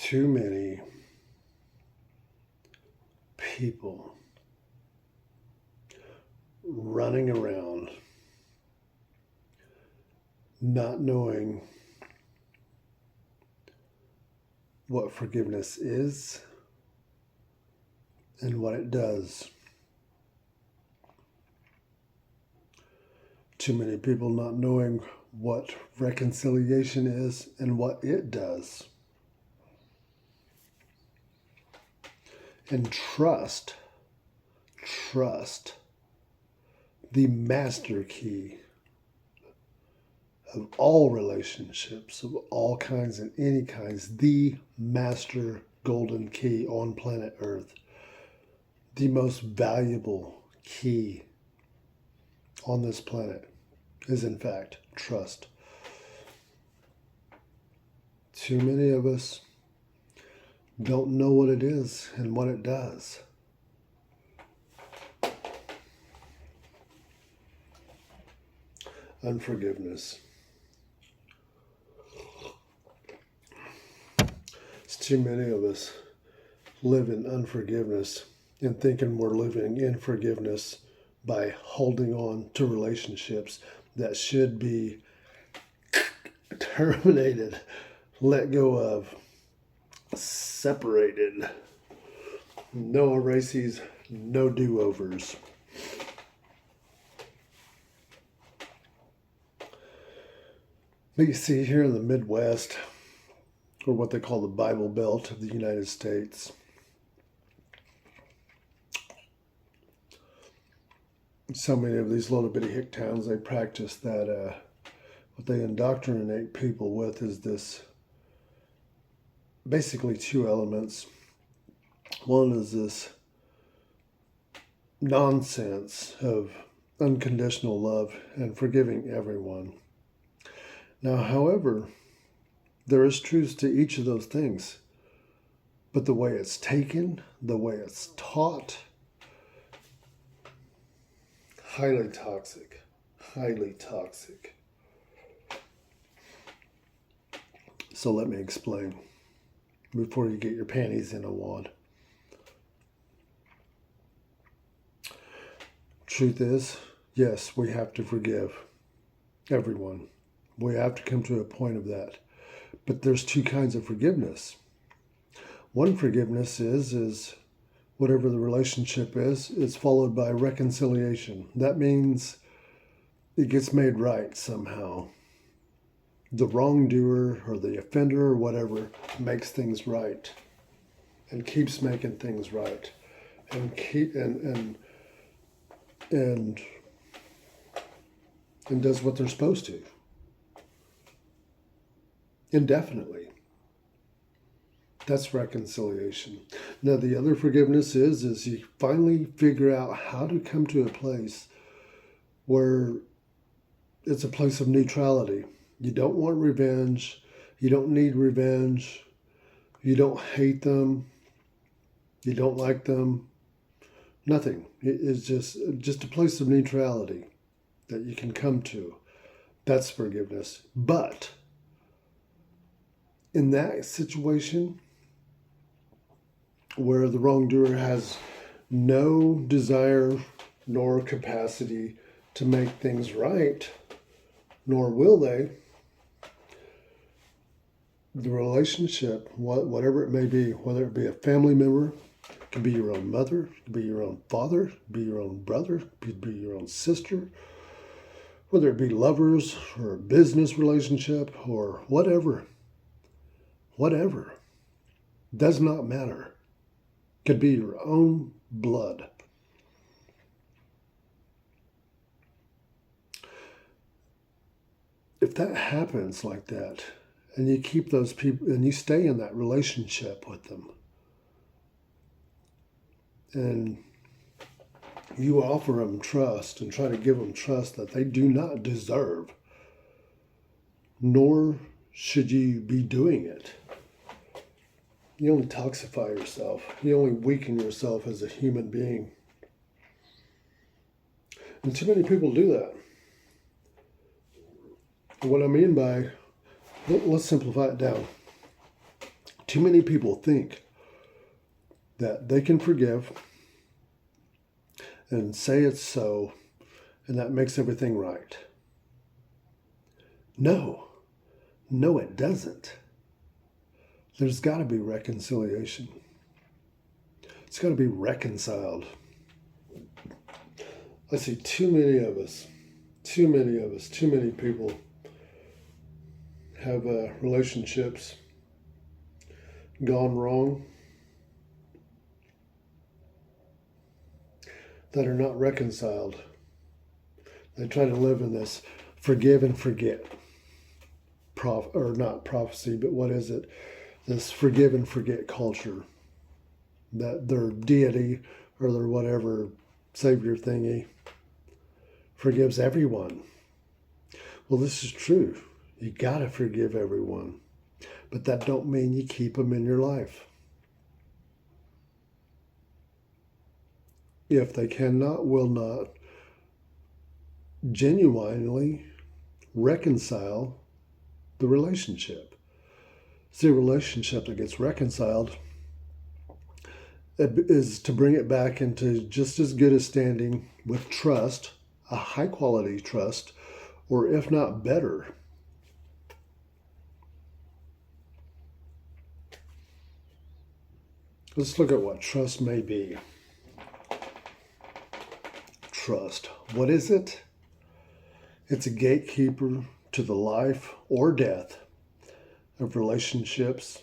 Too many people running around not knowing what forgiveness is and what it does. Too many people not knowing what reconciliation is and what it does. And trust, the master key of all relationships, of all kinds and any kinds, the master golden key on planet Earth, the most valuable key on this planet is in fact trust. Too many of us don't know what it is and what it does. Unforgiveness. It's too many of us live in unforgiveness and thinking we're living in forgiveness by holding on to relationships that should be terminated, let go of, separated. No erases, no do-overs. But you see, here in the Midwest, or what they call the Bible Belt of the United States, so many of these little bitty hick towns, they practice that, what they indoctrinate people with is this, basically two elements. One is this nonsense of unconditional love and forgiving everyone. Now, however, there is truth to each of those things, but the way it's taken, the way it's taught, highly toxic, highly toxic. So let me explain before you get your panties in a wad. Truth is, yes, we have to forgive everyone. We have to come to a point of that. But there's two kinds of forgiveness. One forgiveness is whatever the relationship is followed by reconciliation. That means it gets made right somehow. The wrongdoer or the offender or whatever makes things right and keeps making things right and does what they're supposed to indefinitely. That's reconciliation. Now the other forgiveness is you finally figure out how to come to a place where it's a place of neutrality. You don't want revenge. You don't need revenge. You don't hate them. You don't like them. Nothing. It's just a place of neutrality that you can come to. That's forgiveness. But in that situation where the wrongdoer has no desire nor capacity to make things right, nor will they, the relationship, whatever it may be, whether it be a family member, it could be your own mother, it could be your own father, it could be your own brother, it could be your own sister, whether it be lovers or a business relationship or whatever, does not matter. It could be your own blood. If that happens like that, and you keep those people, and you stay in that relationship with them, and you offer them trust and try to give them trust that they do not deserve, nor should you be doing it, you only toxify yourself. You only weaken yourself as a human being. And too many people do that. What I mean by, let's simplify it down. Too many people think that they can forgive and say it's so, and that makes everything right. No, it doesn't. There's got to be reconciliation. It's got to be reconciled. I see too many people have relationships gone wrong that are not reconciled. They try to live in this forgive and forget or not prophecy, but what is it? This forgive and forget culture, that their deity or their whatever savior thingy forgives everyone. Well, this is true. You gotta forgive everyone, but that don't mean you keep them in your life. If they cannot, will not genuinely reconcile the relationship. See, a relationship that gets reconciled is to bring it back into just as good a standing with trust, a high quality trust, or if not better. Let's look at what trust may be. Trust. What is it? It's a gatekeeper to the life or death of relationships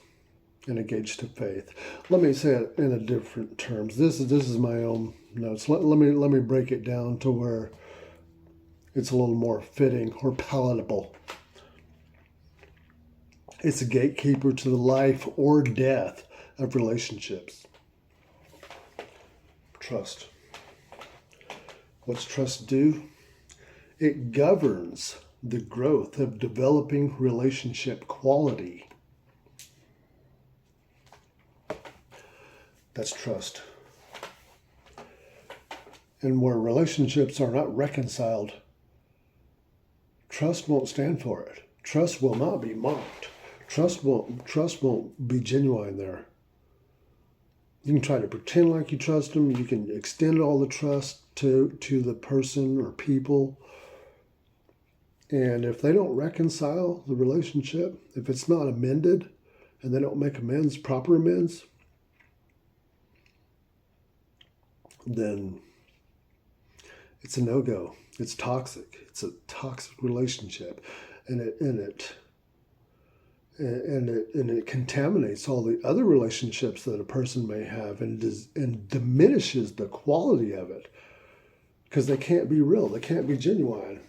and a gauge to faith. Let me say it in a different terms. This is my own notes. Let me break it down to where it's a little more fitting or palatable. It's a gatekeeper to the life or death of relationships. Trust. What's trust do? It governs the growth of developing relationship quality. That's trust. And where relationships are not reconciled, trust won't stand for it. Trust will not be mocked. Trust won't be genuine there. You can try to pretend like you trust them. You can extend all the trust to the person or people. And if they don't reconcile the relationship, if it's not amended and they don't make amends, proper amends, then it's a no-go. It's toxic. It's a toxic relationship. And it contaminates all the other relationships that a person may have and diminishes the quality of it because they can't be real. They can't be genuine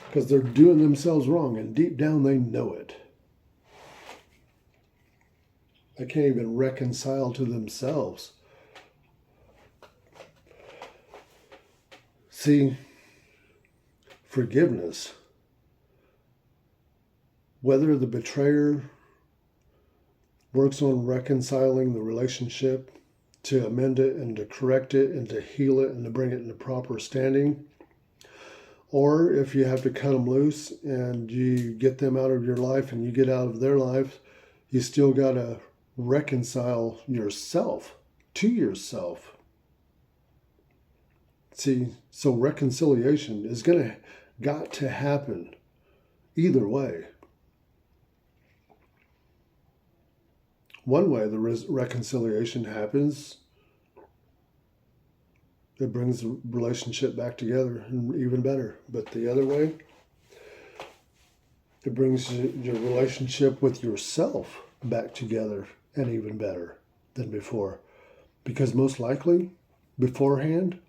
because they're doing themselves wrong and deep down they know it. They can't even reconcile to themselves. See, forgiveness, whether the betrayer works on reconciling the relationship to amend it and to correct it and to heal it and to bring it into proper standing, or if you have to cut them loose and you get them out of your life and you get out of their life, you still got to reconcile yourself to yourself. See, so reconciliation is got to happen either way. One way the reconciliation happens, it brings the relationship back together and even better. But the other way, it brings your relationship with yourself back together and even better than before. Because most likely, beforehand,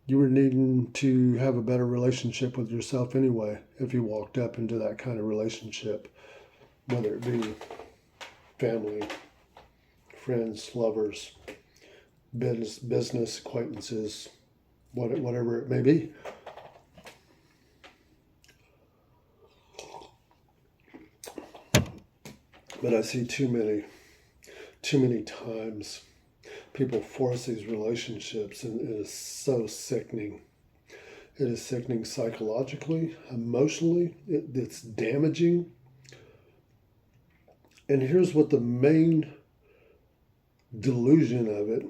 you were needing to have a better relationship with yourself anyway if you walked up into that kind of relationship, whether it be family, friends, lovers, business acquaintances, whatever it may be. But I see too many times people force these relationships, and it is so sickening. It is sickening psychologically, emotionally. It's damaging. And here's what the main delusion of it,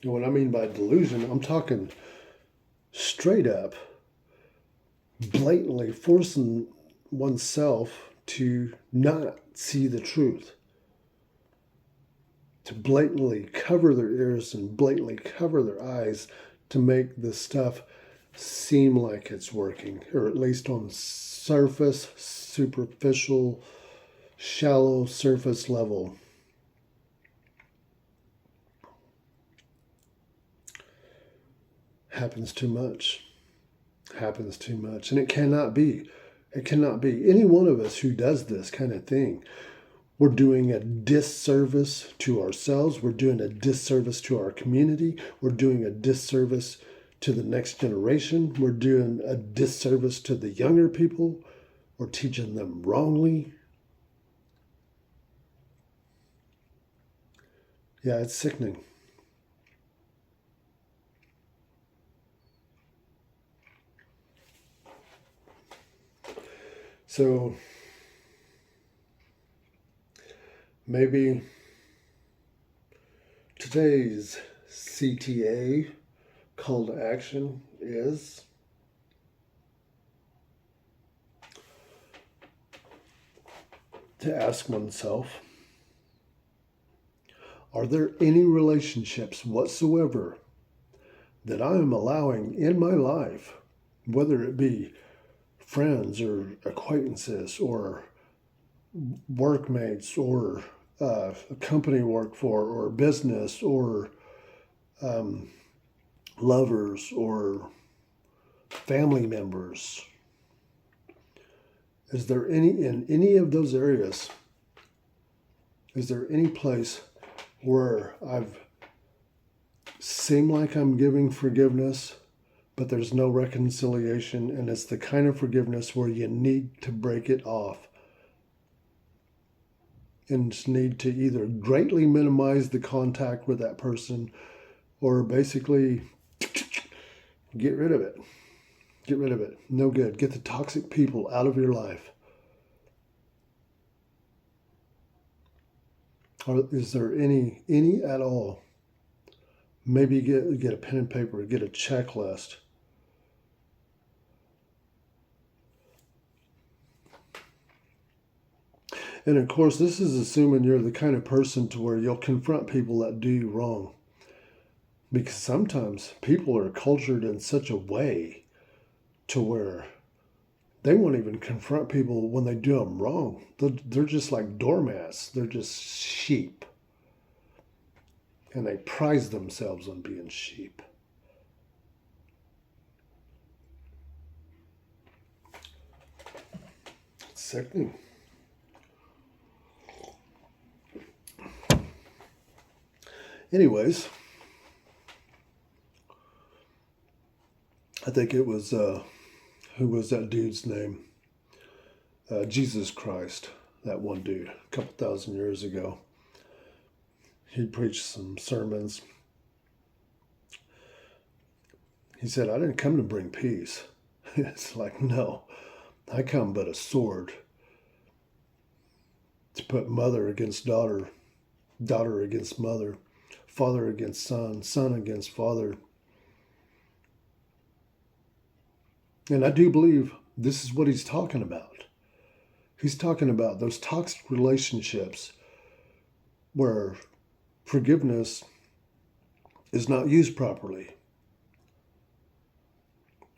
and what I mean by delusion, I'm talking straight up, blatantly forcing oneself to not see the truth, to blatantly cover their ears and blatantly cover their eyes to make the stuff seem like it's working, or at least on surface, superficial, shallow surface level. Happens too much. Happens too much. And it cannot be. It cannot be. Any one of us who does this kind of thing, we're doing a disservice to ourselves. We're doing a disservice to our community. We're doing a disservice to the next generation. We're doing a disservice to the younger people. We're teaching them wrongly. Yeah, it's sickening. So maybe today's CTA call to action is to ask oneself, are there any relationships whatsoever that I am allowing in my life, whether it be friends or acquaintances or workmates or a company work for or business or lovers or family members? Is there in any of those areas, is there any place where I've seemed like I'm giving forgiveness, but there's no reconciliation, and it's the kind of forgiveness where you need to break it off and need to either greatly minimize the contact with that person or basically get rid of it. Get rid of it. No good. Get the toxic people out of your life. Or is there any at all? Maybe get a pen and paper, get a checklist. And of course, this is assuming you're the kind of person to where you'll confront people that do you wrong. Because sometimes people are cultured in such a way to where they won't even confront people when they do them wrong. They're just like doormats. They're just sheep. And they prize themselves on being sheep. It's sickening. Anyways, I think it was, who was that dude's name? Jesus Christ, that one dude, a couple thousand years ago. He preached some sermons. He said, I didn't come to bring peace. It's like, no, I come but a sword to put mother against daughter, daughter against mother, father against son, son against father. And I do believe this is what he's talking about. He's talking about those toxic relationships where forgiveness is not used properly.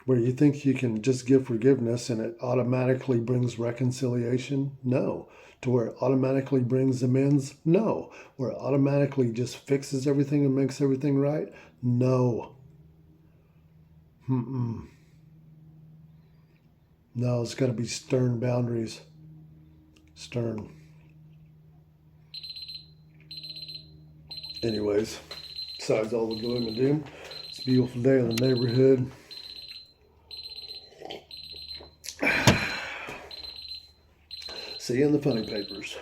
Where you think you can just give forgiveness and it automatically brings reconciliation? No. To where it automatically brings amends? No. Where it automatically just fixes everything and makes everything right? No. No, it's got to be stern boundaries. Stern. Anyways, besides all the gloom and doom, it's a beautiful day in the neighborhood. See you in the funny papers.